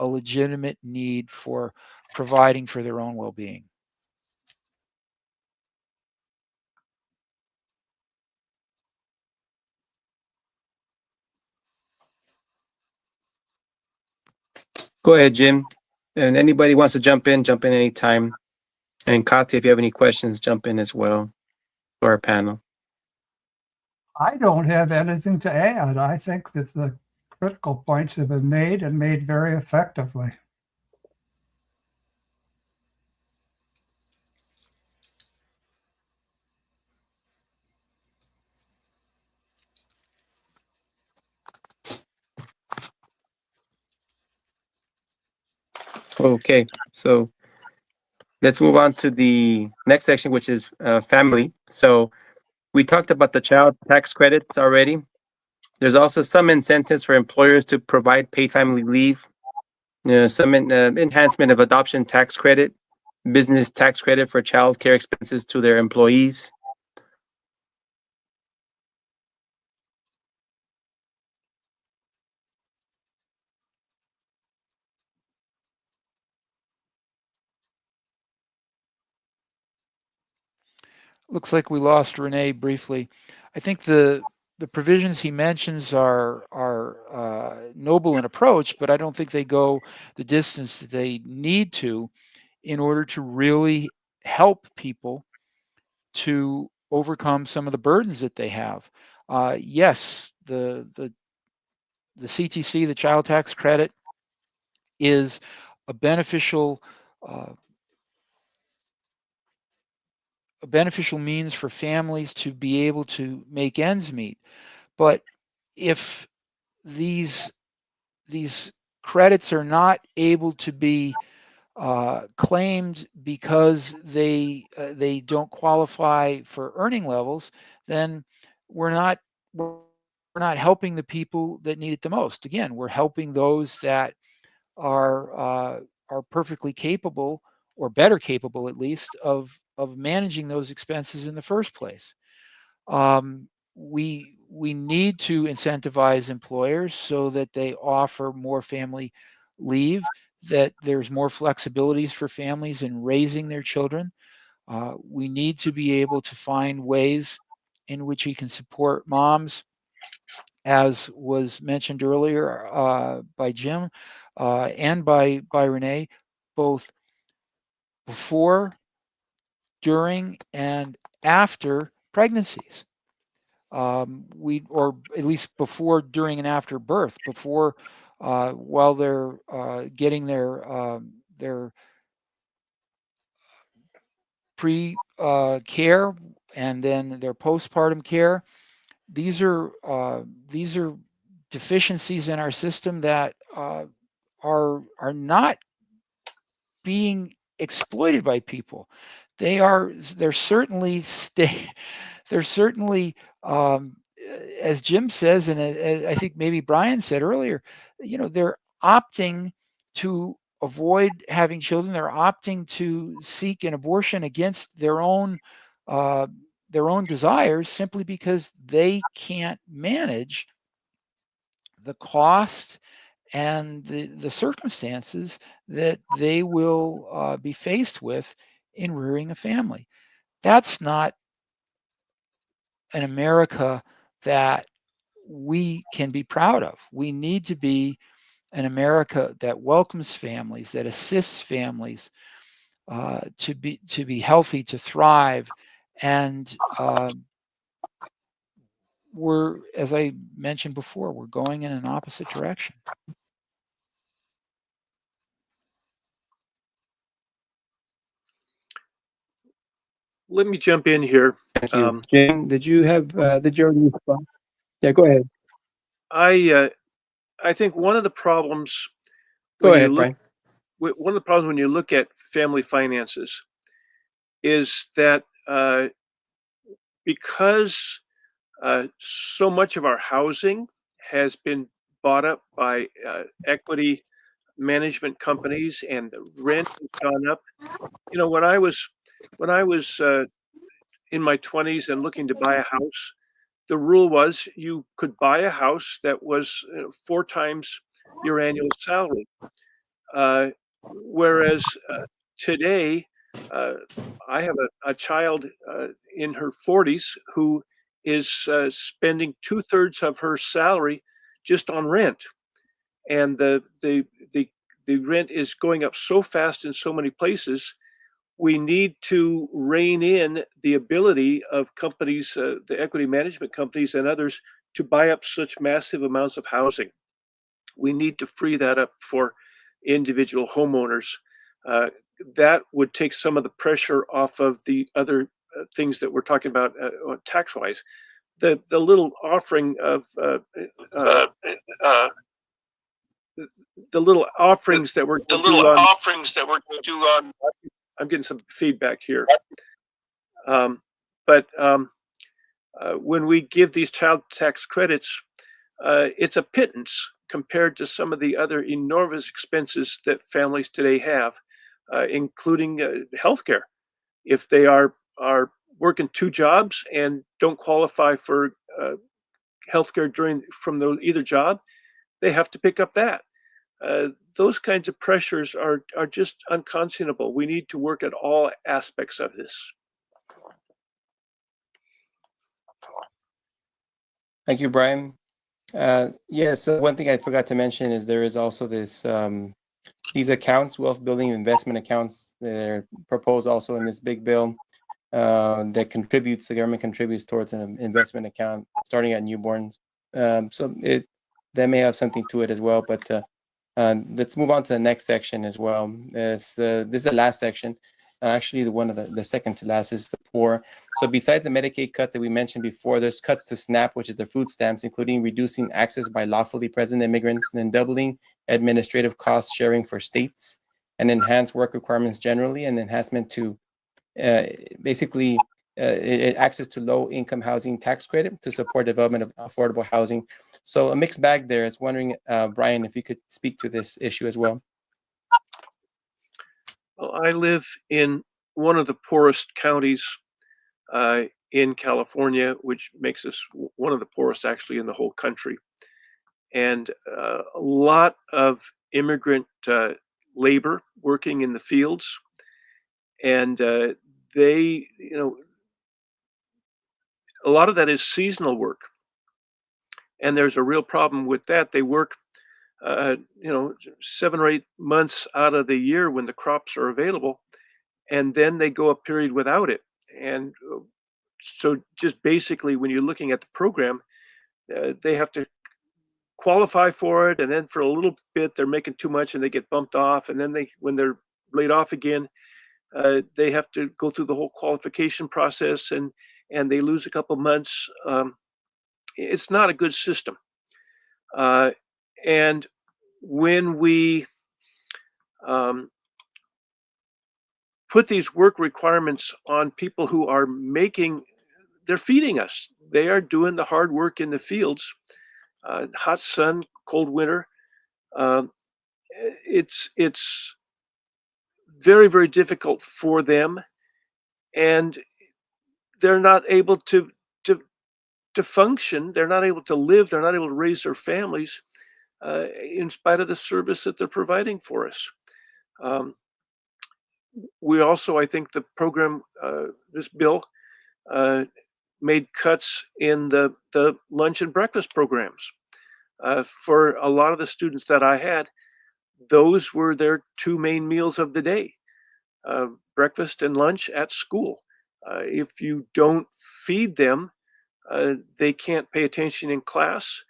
a legitimate need for providing for their own well-being. Go ahead, Jim. And anybody wants to jump in anytime. And Kati, if you have any questions, jump in as well for our panel. I don't have anything to add. I think that the critical points have been made and made very effectively. Okay, so let's move on to the next section, which is family. So we talked about the child tax credits already. There's also some incentives for employers to provide paid family leave, some enhancement of adoption tax credit, business tax credit for child care expenses to their employees. Looks like we lost Rene briefly. I think the provisions he mentions are noble in approach, but I don't think they go the distance that they need to in order to really help people to overcome some of the burdens that they have. Yes, the CTC, the child tax credit, is a beneficial uh, a beneficial means for families to be able to make ends meet. But if these these credits are not able to be claimed because they don't qualify for earning levels, then we're not helping the people that need it the most. Again, we're helping those that are perfectly capable, or better capable at least, of managing those expenses in the first place. We need to incentivize employers so that they offer more family leave, that there's more flexibilities for families in raising their children. We need to be able to find ways in which we can support moms, as was mentioned earlier by Jim and by Rene, both before, during, and after pregnancies. Or at least before, during, and after birth, before, while they're getting their pre care and then their postpartum care. These are deficiencies in our system that are not being exploited by people. They're certainly they're certainly, um, as Jim says, and I think maybe Brian said earlier, they're opting to avoid having children. They're opting to seek an abortion against uh, their own desires, simply because they can't manage the cost and the circumstances that they will be faced with in rearing a family. That's not an America that we can be proud of. We need to be an America that welcomes families, that assists families to be healthy, to thrive, and we're, as I mentioned before, we're going in an opposite direction. Let me jump in here. Thank you. Jane, did you already respond? Yeah, go ahead. I think one of the problems Go when ahead, you look Brian. one of the problems when you look at family finances is that because so much of our housing has been bought up by equity management companies and the rent has gone up. You know, when I was in my 20s and looking to buy a house, the rule was you could buy a house that was 4 times your annual salary. Whereas today, uh, I have a child in her 40s who is spending 2/3 of her salary just on rent, and the rent is going up so fast in so many places. We need to rein in the ability of companies, the equity management companies and others, to buy up such massive amounts of housing. We need to free that up for individual homeowners. Uh, that would take some of the pressure off of the other things that we're talking about tax wise. The little offering of uh, the little offerings that we're going to do on. I'm getting some feedback here. But when we give these child tax credits, it's a pittance compared to some of the other enormous expenses that families today have, including healthcare. If they are working 2 jobs and don't qualify for healthcare from either job, they have to pick up that. Those kinds of pressures are just unconscionable. We need to work at all aspects of this. Thank you, Brian. So one thing I forgot to mention is there is also this these accounts, wealth building investment accounts, they're proposed also in this big bill that the government contributes towards an investment account starting at newborns. So that may have something to it as well. But let's move on to the next section as well. This is the last section. Actually, the second to last is the poor. So besides the Medicaid cuts that we mentioned before, there's cuts to SNAP, which is the food stamps, including reducing access by lawfully present immigrants, and then doubling administrative cost sharing for states, and enhanced work requirements generally, and enhancement to basically access to low-income housing tax credit to support development of affordable housing. So a mixed bag there. I was wondering, Brian, if you could speak to this issue as well. Well, I live in one of the poorest counties in California, which makes us one of the poorest actually in the whole country. And a lot of immigrant labor working in the fields. And a lot of that is seasonal work. And there's a real problem with that. They work 7 or 8 months out of the year when the crops are available, and then they go a period without it. And so just basically when you're looking at the program, they have to qualify for it, and then for a little bit they're making too much and they get bumped off, and then when they're laid off again, they have to go through the whole qualification process, and they lose a couple months. It's not a good system. And when we put these work requirements on people who are they're feeding us. They are doing the hard work in the fields, hot sun, cold winter. It's very, very difficult for them, and they're not able to function. They're not able to live. They're not able to raise their families in spite of the service that they're providing for us. We also, I think the program, this bill, made cuts in the lunch and breakfast programs. For a lot of the students that I had, those were their two main meals of the day, breakfast and lunch at school. If you don't feed them, they can't pay attention in class.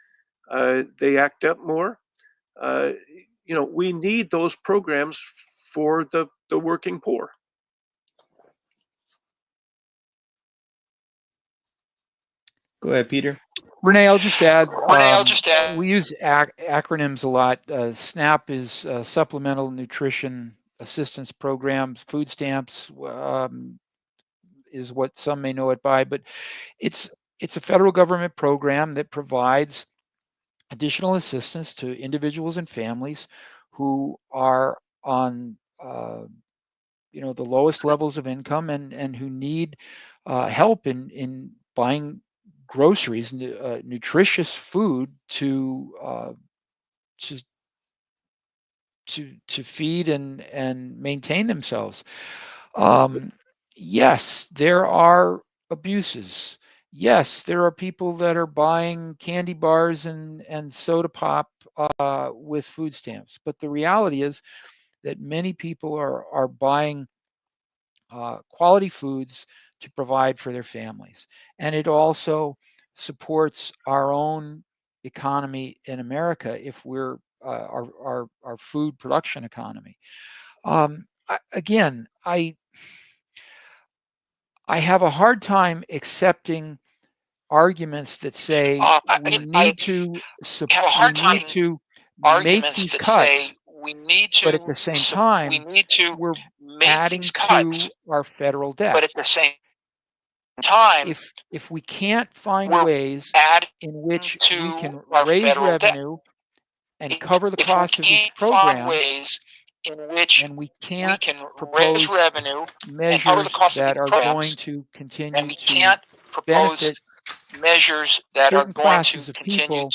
They act up more. Uh, we need those programs for the working poor. Go ahead, Peter. Rene, I'll just add, add. we use acronyms a lot. SNAP is Supplemental Nutrition Assistance Programs. Food stamps is what some may know it by, but it's a federal government program that provides additional assistance to individuals and families who are on the lowest levels of income and who need help in buying groceries, nutritious food to feed and maintain themselves. Yes, there are abuses. Yes, there are people that are buying candy bars and soda pop with food stamps. But the reality is that many people are buying quality foods to provide for their families. And it also supports our own economy in America if we're our food production economy. Again, I have a hard time accepting arguments that say we need to make these cuts, but at the same time we're adding to our federal debt. If we can't find ways in which we can raise revenue and cover the cost of these programs, and we can't propose measures that are going to continue to benefit certain classes of people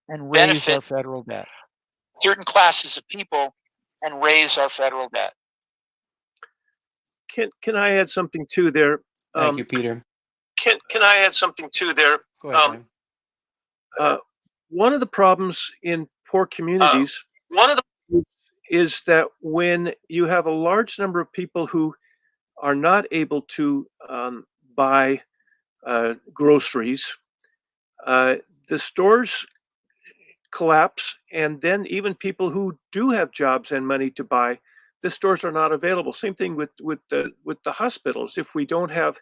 and raise our federal debt. Can I add something too there? Thank you, Peter. Can I add something too there? Go ahead, One of the problems in poor communities is that when you have a large number of people who are not able to buy groceries, the stores collapse, and then even people who do have jobs and money to buy, the stores are not available. Same thing with the hospitals. If we don't have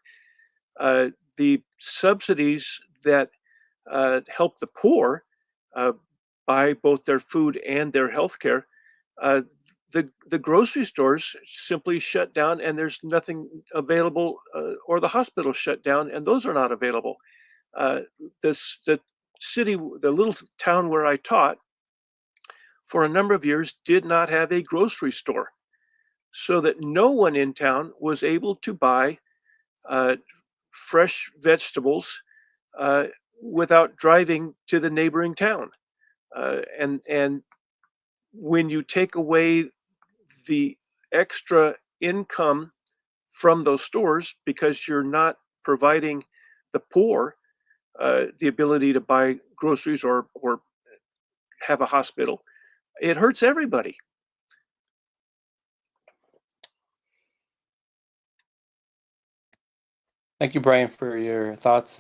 the subsidies that help the poor buy both their food and their health care, the grocery stores simply shut down and there's nothing available, or the hospitals shut down and those are not available. The city, the little town where I taught, for a number of years did not have a grocery store, so that no one in town was able to buy fresh vegetables without driving to the neighboring town. And when you take away the extra income from those stores because you're not providing the poor the ability to buy groceries or have a hospital, it hurts everybody. Thank you, Brian, for your thoughts.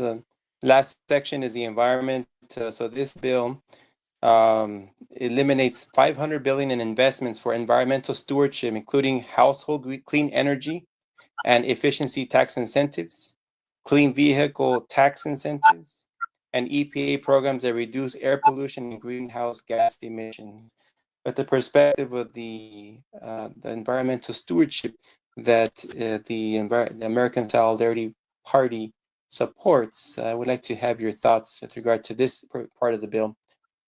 Last section is the environment. So this bill eliminates $500 billion in investments for environmental stewardship, including household clean energy and efficiency tax incentives, clean vehicle tax incentives, and EPA programs that reduce air pollution and greenhouse gas emissions. But the perspective of the environmental stewardship that the American Solidarity Party supports, I would like to have your thoughts with regard to this part of the bill.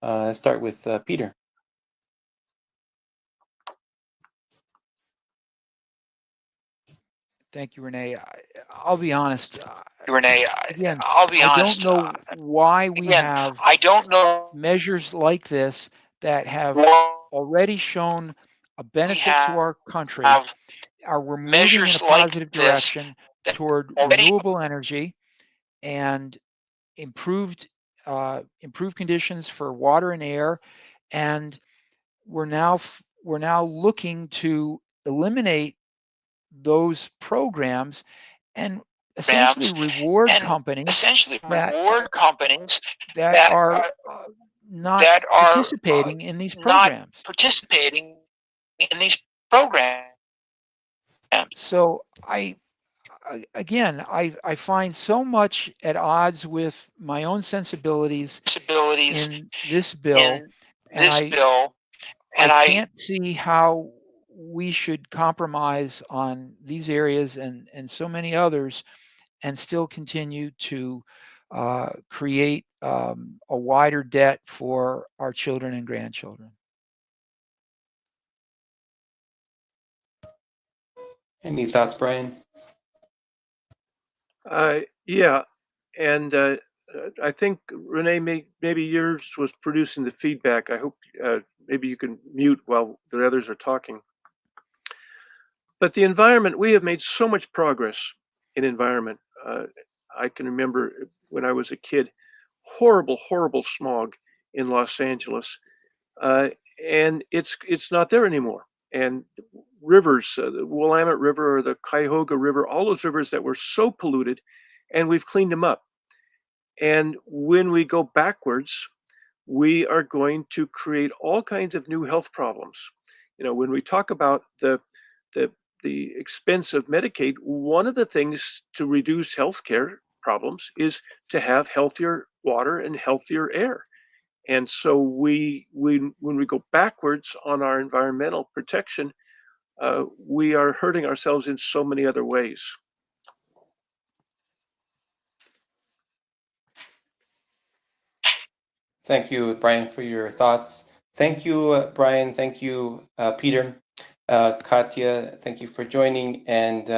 Let's start with Peter. Thank you, Rene. I'll be honest. Again, I don't know why we have measures like this that have already shown a benefit to our country. We're moving in a positive direction toward renewable energy. and improved conditions for water and air, and we're now looking to eliminate those programs and essentially reward companies that are not participating in these programs. So I find so much at odds with my own sensibilities in this bill, and I can't see how we should compromise on these areas and so many others and still continue to create a wider debt for our children and grandchildren. Any thoughts, Brian? Yeah, and I think Rene, maybe yours was producing the feedback. I hope maybe you can mute while the others are talking. But the environment, we have made so much progress in environment. I can remember when I was a kid, horrible smog in Los Angeles, and it's not there anymore. And rivers, the Willamette River or the Cuyahoga River, all those rivers that were so polluted, and we've cleaned them up. And when we go backwards, we are going to create all kinds of new health problems. You know, when we talk about the expense of Medicaid, one of the things to reduce healthcare problems is to have healthier water and healthier air. And so when we go backwards on our environmental protection, we are hurting ourselves in so many other ways. Thank you, Brian, for your thoughts. Thank you, Brian. Thank you, Peter. Katya, thank you for joining. And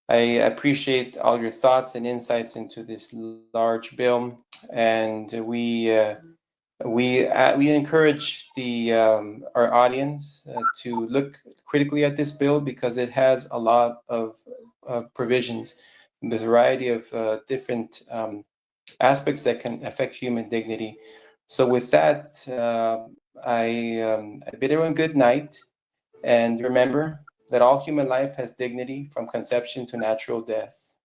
I appreciate all your thoughts and insights into this large bill. And we encourage our audience to look critically at this bill because it has a lot of provisions, the variety of different aspects that can affect human dignity. So with that, I bid everyone good night, and remember that all human life has dignity from conception to natural death.